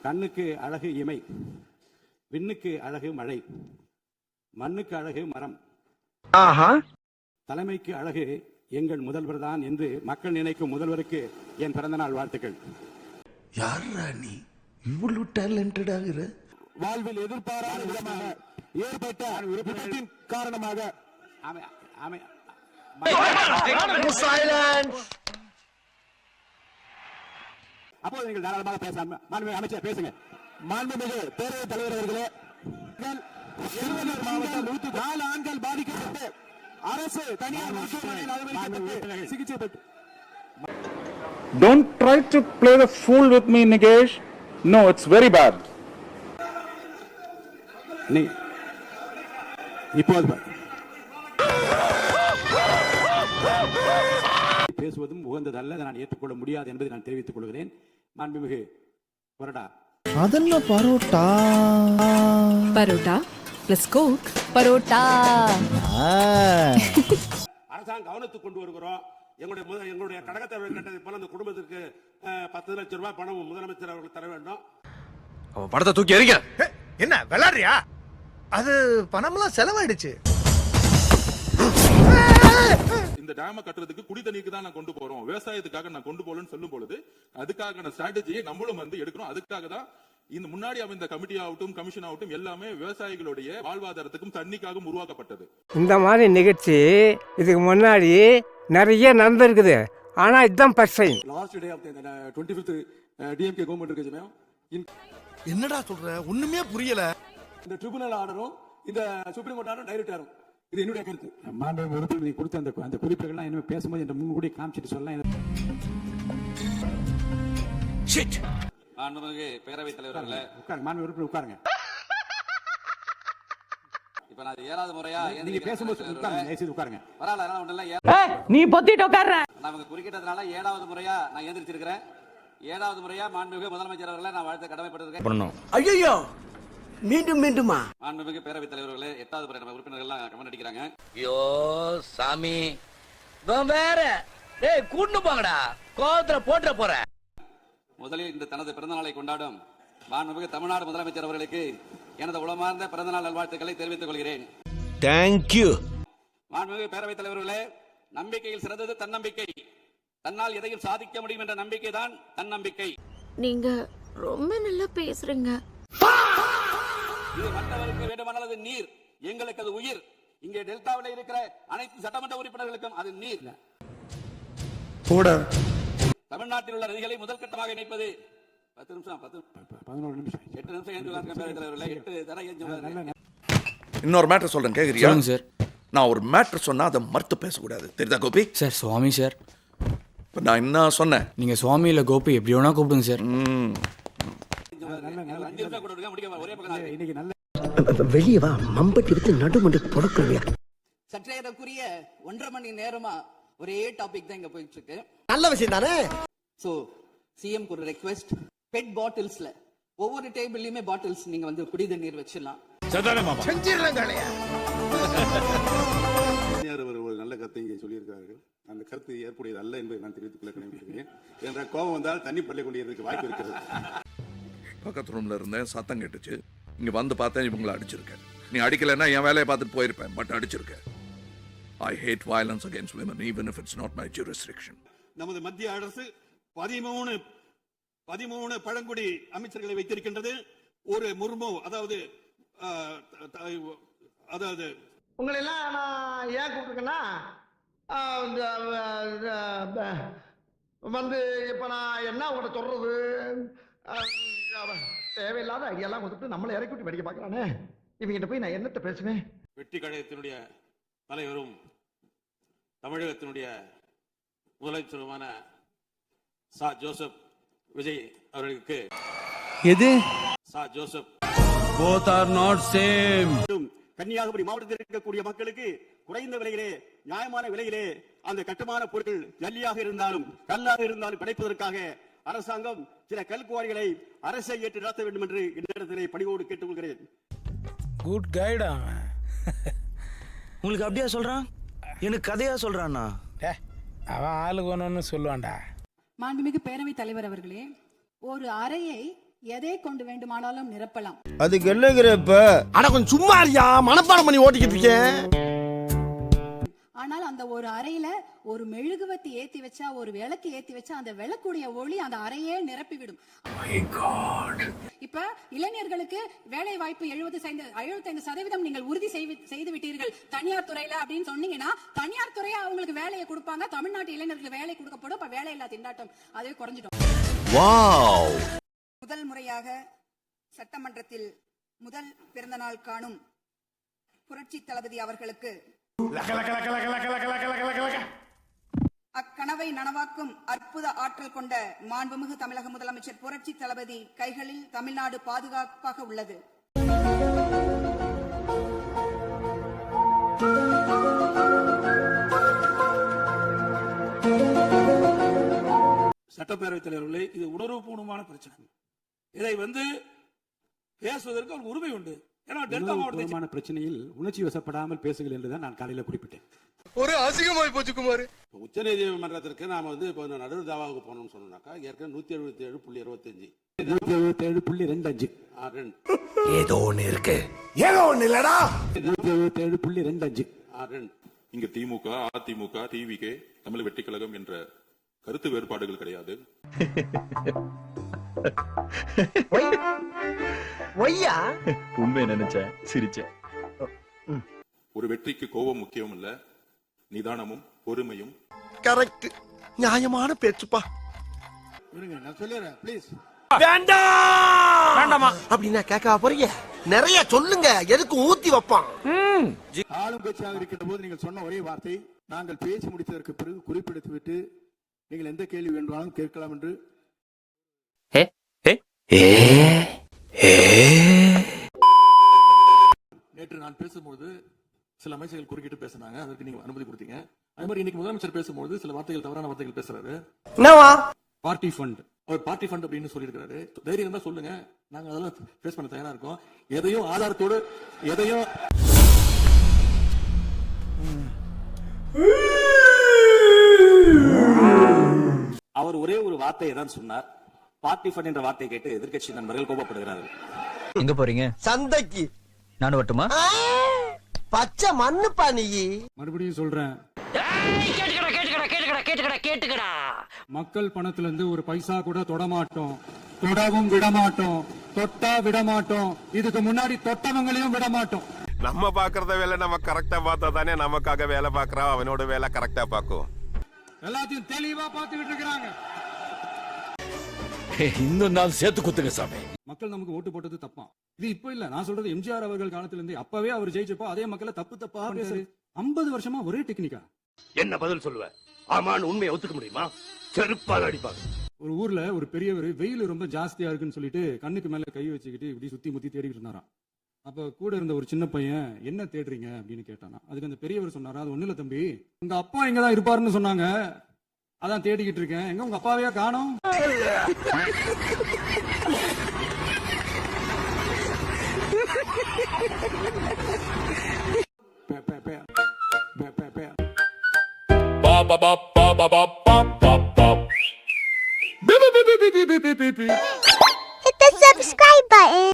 கண்ணுக்கு அழகு இமை, விண்ணுக்கு அழகு மழை, மண்ணுக்கு அழகு மரம், தலைமைக்கு அழகு எங்கள் முதல்வர் தான் என்று மக்கள் நினைக்கும் முதல்வருக்கு என் பிறந்தநாள் வாழ்த்துக்கள். யாரா நீ இவ்வளவு டேலண்டட் ஆகுற? வாழ்வில் எதிர்பாராத விதமாக ஏற்பட்ட விருப்பத்தின் காரணமாக அப்போது நீங்கள் தாராளமாக பேசலாம். மாண்புமிகு அமைச்சர் பேசுங்க. மாண்புமிகு பேரவைத் தலைவர் அவர்களே, மாவட்டம் 104 ஆண்கள் பாதிக்கப்பட்டு அரசு தனியார் மருத்துவமனையில் அனுமதிக்கப்பட்டு சிகிச்சை பெற்று. Don't try to play the fool with me, Nigesh. No, it's very bad. இப்போது பேசுவதும் உகந்ததல்ல, நான் ஏற்றுக்கொள்ள முடியாது என்பதை நான் தெரிவித்துக் கொள்கிறேன். மாண்புமிகு கொறடா, அதெல்லாம் பரோட்டா பரோட்டா பிளஸ் கோக் பரோட்டா. அரசாங்கம் கவனத்துக்கு கொண்டு வருகிறோம். எங்களுடைய கடகத்தை கட்டதை போல அந்த குடும்பத்திற்கு 10 லட்சம் ரூபாய் பணம் முதலமைச்சர் அவர்கள் தர வேண்டும். அவன் படத்தை தூக்கி எறிங்க. என்ன விளையாடுறியா? அது பணம்லாம் செலவாயிடுச்சு. இந்த டேம கட்டுறதுக்கு குடி தண்ணீருக்கு தான் நான் கொண்டு போறோம், விவசாயத்துக்காக நான் கொண்டு போலன்னு சொல்லும் பொழுது அதுக்கான ஸ்ட்ராட்டஜியை நம்மளும் எடுக்கணும். அதுக்காக தான் இந்த முன்னாடி அமைந்த கமிட்டி ஆகட்டும் கமிஷன் ஆகட்டும் எல்லாமே விவசாயிகளுடைய வாழ்வாதாரத்துக்கும் தண்ணிக்காகவும் உருவாக்கப்பட்டது. இந்த மாதிரி நிகழ்ச்சி இதுக்கு முன்னாடி நிறைய நடந்திருக்குது. ஆனா இதுதான் first time. Last day of the 25th DMK government இருக்கு ஜெயம். என்னடா சொல்ற? ஒண்ணுமே புரியல. இந்த ட்ரிபியூனல் ஆர்டரும் இந்த சுப்ரீம் கோர்ட் ஆர்டரும் டைரக்ட் ஆகும். இது என்னுடைய கருத்து. மாண்புமிகு உறுப்பினர் நீ கொடுத்த அந்த குறிப்புகள்லாம் என்ன பேசும்போது என்ற முன்கூடி காமிச்சிட்டு சொல்லலாம். மாண்புமிகு பேரவைத் தலைவர்களே, உட்காருங்க. மாண்புமிகு உறுப்பினர் உட்காருங்க. இப்ப நான் 7வது முறையா நீங்க பேசும்போது உட்காருங்க. தயவுசெய்து உட்காருங்க. பரவாயில்ல, ஒண்ணு இல்ல. நீ பொத்திட்டு உட்கார்ற. நமக்கு குறுக்கிட்டதுனால 7வது முறையா நான் எந்திரிச்சிருக்கிறேன். 7வது முறையா மாண்புமிகு முதலமைச்சர் அவர்களை நான் வாழ்த்த கடமைப்பட்டிருக்கேன். ஐயோ, மீண்டும் மீண்டுமா? மாண்புமிகு பேரவைத் தலைவர்களே, 8வது முறை நம்ம உறுப்பினர்கள் எல்லாம் கமெண்ட் அடிக்கிறாங்க. ஐயோ சாமி, வேற டேய் கூண்டு போங்கடா, கோவத்துல போட்ற போற. முதலில் இந்த தனது பிறந்தநாளை கொண்டாடும் மாண்புமிகு தமிழ்நாடு முதலமைச்சர் அவர்களுக்கு எனது உளமார்ந்த பிறந்தநாள் நல்வாழ்த்துக்களை தெரிவித்துக் கொள்கிறேன். தேங்க்யூ. மாண்புமிகு பேரவைத் தலைவர்களே, நம்பிக்கையில் சிறந்தது தன்னம்பிக்கை. தன்னால் எதையும் சாதிக்க முடியும் என்ற நம்பிக்கை தான் தன்னம்பிக்கை. நீங்க ரொம்ப நல்லா பேசுறீங்க. இது மற்றவருக்கு வேண்டுமானால் அது நீர், எங்களுக்கு அது உயிர். இங்கே டெல்டாவில் இருக்கிற அனைத்து சட்டமன்ற உறுப்பினர்களுக்கும் அது நீர். தமிழ்நாட்டில் உள்ள நதிகளை முதல் கட்டமாக இணைப்பது 10 நிமிஷம் 11 நிமிஷம் 8 நிமிஷம் என்று பேரவைத் தலைவர்களே, 8 தடவை ஏன் இன்னொரு மேட்டர் சொல்றேன், கேக்குறியா? சார், நான் ஒரு மேட்டர் சொன்னா அதை மறுத்து பேசக்கூடாது, தெரியுதா கோபி? சார் சுவாமி சார். இப்போ நான் என்ன சொன்னேன்? நீங்க சுவாமி இல்ல கோபி எப்படி வேணா கூப்பிடுங்க சார். வெளியே வா, மம்பட்டி விட்டு நடுமண்டு பொறுக்கலையா? சற்றேறக்குரிய 1.5 மணி நேரமா ஒரே டாபிக் தான் இங்க போயிட்டு இருக்கு. நல்ல விஷயம் தானே. சோ சிஎம் ஒரு ரெக்வெஸ்ட், பெட் பாட்டில்ஸ்ல ஒவ்வொரு டேபிள்லயுமே பாட்டில்ஸ் நீங்க குடி தண்ணீர் வச்சிடலாம். ஒரு நல்ல கருத்தை இங்கே சொல்லியிருக்கார்கள். அந்த கருத்து ஏற்புடையது அல்ல என்பதை நான் தெரிவித்துக் கொள்ள கடமைப்படுகிறேன். என்ற கோபம் வந்தால் தண்ணி பள்ளி கொண்டிருக்க வாய்ப்பு இருக்கிறது. பக்கத்து ரூம்ல இருந்தேன், சத்தம் கேட்டுச்சு, இங்க வந்து பார்த்தேன், இவங்களை அடிச்சிருக்கேன். நீ அடிக்கலைன்னா என் வேலையை பார்த்துட்டு போயிருப்பேன், பட் அடிச்சிருக்கேன். I hate violence against women, even if it's not my jurisdiction. நமது மத்திய அரசு 13 பழங்குடி அமைச்சர்களை வைத்திருக்கின்றது. ஒரு முர்மு, அதாவது உங்களை எல்லாம் நான் ஏன் கூப்பிட்டுருக்கேன்னா, இப்ப நான் என்ன உங்கள்கிட்ட சொல்றது, தேவையில்லாத ஐடியாலாம் கொடுத்துட்டு நம்மளை இறக்கி விட்டு வெடிக்க பார்க்கறானே, இவங்கிட்ட போய் நான் என்னத்தை பேசுவேன்? வெற்றி கழகத்தினுடைய தலைவரும் தமிழகத்தினுடைய முதலமைச்சருமான சா ஜோசப் விஜய் அவர்களுக்கு எது சா Joseph both are not same. Kanyakumari மாவட்டத்தில் இருக்கக்கூடிய மக்களுக்கு குறைந்த விலையிலே நியாயமான விலையிலே அந்த கட்டுமான பொருட்கள் ஜல்லியாக இருந்தாலும் கல்லாக இருந்தாலும் கிடைப்பதற்காக அரசாங்கம் சில கல்குவாரிகளை அரசை ஏற்று நடத்த வேண்டும் என்று இந்த இடத்திலே பணிவோடு கேட்டுக்கொள்கிறேன். Good guide. உங்களுக்கு அப்படியா சொல்றான்? எனக்கு கதையா சொல்றானா? அவன் ஆளுக்கு ஒன்னு சொல்லுவான்டா. மாண்புமிகு பேரவைத் தலைவர் அவர்களே, ஒரு அறையை எதை கொண்டு வேண்டுமானாலும் நிரப்பலாம். அதுக்கு என்னங்கிறப்ப அட கொஞ்சம் சும்மா இருக்கியா, மனப்பாடம் பண்ணி ஓட்டிக்கிட்டு இருக்கேன். ஆனால் அந்த ஒரு அறையில ஒரு மெழுகுவத்தி ஏத்தி வச்சா, ஒரு விளக்கு ஏத்தி வச்சா அந்த விளக்குடைய ஒளி அந்த அறையே நிரப்பிவிடும். இப்ப இளைஞர்களுக்கு வேலை வாய்ப்பு 75% நீங்கள் உறுதி செய்து விட்டீர்கள் தனியார் துறையில அப்படின்னு சொன்னீங்கன்னா, தனியார் துறையா அவங்களுக்கு வேலையை கொடுப்பாங்க, தமிழ்நாட்டு இளைஞர்களுக்கு வேலை கொடுக்கப்படும். இப்ப வேலை இல்லா திண்டாட்டம் அதுவே குறைஞ்சிடும். முதல் முறையாக சட்டமன்றத்தில் முதல் பிறந்த நாள் காணும் புரட்சி தளபதி அவர்களுக்கு அக்கனவை நனவாக்கும் அற்புத ஆற்றல் கொண்ட மாண்புமிகு தமிழக முதலமைச்சர் புரட்சி தளபதி கைகளில் தமிழ்நாடு பாதுகாப்பாக உள்ளது. சட்டப்பேரவைத் தலைவர்களே, இது உணர்வுபூர்வமான பிரச்சனை. இதை பேசுவதற்கு ஒரு உரிமை உண்டு. ஏன்னா டெல்டா மாவட்டமான பிரச்சனையில் உணர்ச்சி வசப்படாமல் பேசுங்கள் என்றுதான் நான் காலையில குறிப்பிட்டேன். ஒரு அசிங்கமாய் போச்சு குமார். உச்ச நீதிமன்றத்திற்கு நாம இப்போ நடுவு தாவாவுக்கு போனோம்னு சொன்னோம்னாக்கா ஏற்கனவே 177.25 177.25 ஏதோ ஒண்ணு இருக்கு, ஏதோ ஒண்ணு இல்லடா. 177.25 இங்க திமுக, அதிமுக, டிவிகே, தமிழ் வெற்றி கழகம் என்ற கருத்து வேறுபாடுகள் கிடையாது. ஒய்யா உண்மை நினைச்சேன், சிரிச்சேன். ஒரு வெற்றிக்கு கோபம் முக்கியம் இல்ல, நிதானமும் பொறுமையும். கரெக்ட், நியாயமான பேச்சுப்பா. நான் சொல்லிடுறேன் ப்ளீஸ். வேண்டாமா அப்படின்னா கேட்க போறீங்க? நிறைய சொல்லுங்க, எதுக்கு ஊத்தி வைப்பான். ஆளும் கட்சியாக இருக்கின்ற போது நீங்கள் சொன்ன ஒரே வார்த்தை, நாங்கள் பேசி முடித்ததற்கு பிறகு குறிப்பிடுத்து விட்டு நீங்கள் எந்த கேள்வி வேண்டுமானாலும் கேட்கலாம் என்று. நேற்று நான் பேசும்போது சில அமைச்சர்கள் குறுக்கிட்டு பேசினாங்க, அதற்கு நீங்க அனுமதி கொடுத்தீங்க. அதே மாதிரி இன்னைக்கு முதலமைச்சர் பேசும்போது சில வார்த்தைகள், தவறான வார்த்தைகள் பேசுறாரு. பார்ட்டி ஃபண்ட், அவர் பார்ட்டி ஃபண்ட் அப்படின்னு சொல்லியிருக்காரு. தைரியம் இருந்தா சொல்லுங்க, நாங்க அதெல்லாம் ஃபேஸ் பண்ண தயாரா இருக்கோம். எதையும் ஆதாரத்தோடு, எதையும் அவர் ஒரே ஒரு வார்த்தையை தான் சொன்னார். பார்ட்டி ஃபண்ட் என்ற வார்த்தையை கேட்டு எதிர்க்கட்சி நண்பர்கள் கோபப்படுகிறார்கள். எங்க போறீங்க? சந்தைக்கு. நானும் வரட்டுமா? பச்சை மண்ணுப்பா நீ. மறுபடியும் சொல்றேன், மக்கள் பணத்துல இருந்து ஒரு பைசா கூட தொடமாட்டோம், தொடவும் விடமாட்டோம், தொட்டா விடமாட்டோம், இதுக்கு முன்னாடி தொட்டவங்களையும் விடமாட்டோம். நம்ம பாக்குறத வேலை நம்ம கரெக்டா பார்த்தா தானே நமக்காக வேலை பாக்குறான், அவனோட வேலை கரெக்டா பாக்கும். எல்லாத்தையும் தெளிவா பாத்துக்கிட்டு இருக்கிறாங்க. இன்னும் நாள் சேர்த்து குத்துங்க சாமி. மக்கள் நமக்கு ஓட்டு போட்டது தப்பா? இது இப்ப இல்ல, நான் சொல்றது எம்ஜிஆர் அவர்கள் காலத்துல இருந்து. அப்பவே அவர் ஜெயிச்சப்போ அதே மக்களை தப்பா பேசுறது. 50 வருஷமா ஒரே டெக்னிக்கா? என்ன பதில் சொல்லுவ? ஆமான்னு உண்மையை ஒத்துக்க முடியுமா? செருப்பால் அடிப்பாங்க. ஒரு ஊர்ல ஒரு பெரியவர் வெயில் ரொம்ப ஜாஸ்தியா இருக்குன்னு சொல்லிட்டு கண்ணுக்கு மேல கை வச்சுக்கிட்டு இப்படி சுத்தி முத்தி தேடிட்டு இருந்தாராம். அப்ப கூட இருந்த ஒரு சின்ன பையன், என்ன தேடுறீங்க அப்படின்னு கேட்டானா. அதுக்கு அந்த பெரியவர் சொன்னாரா, அது ஒண்ணு இல்ல தம்பி, உங்க அப்பா இங்கதான் இருப்பாருன்னு சொன்னாங்க, அதான் தேடிக்கிட்டு இருக்கேன். எங்க உங்க அப்பாவையா காணோம்? Hit the subscribe button.